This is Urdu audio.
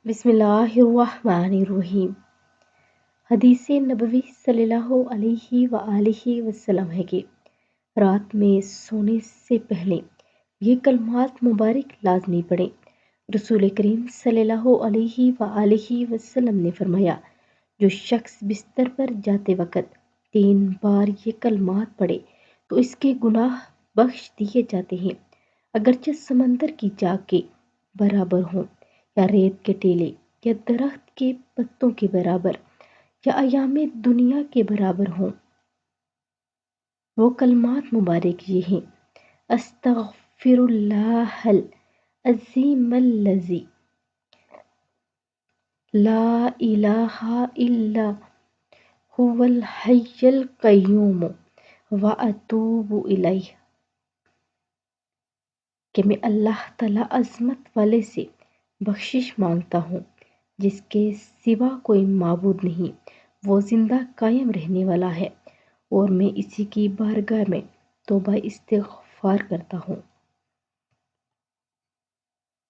بسم اللہ الرحمن الرحیم۔ حدیث نبوی صلی اللہ علیہ وآلہ وسلم ہے کہ رات میں سونے سے پہلے یہ کلمات مبارک لازمی پڑھیں۔ رسول کریم صلی اللہ علیہ وآلہ وسلم نے فرمایا، جو شخص بستر پر جاتے وقت 3 بار یہ کلمات پڑھے تو اس کے گناہ بخش دیے جاتے ہیں، اگرچہ سمندر کی چاک کے برابر ہوں، یا ریت کے ٹیلے، یا درخت کے پتوں کے برابر، یا ایام دنیا کے برابر ہوں۔ وہ کلمات مبارک یہ ہیں: استغفر اللہ العظیم الذی لا الہ الا هو الحی القیوم واتوب الیہ، کہ میں اللہ تعالی عظمت والے سے بخشش مانگتا ہوں جس کے سوا کوئی معبود نہیں، وہ زندہ قائم رہنے والا ہے، اور میں اسی کی بارگاہ میں توبہ استغفار کرتا ہوں۔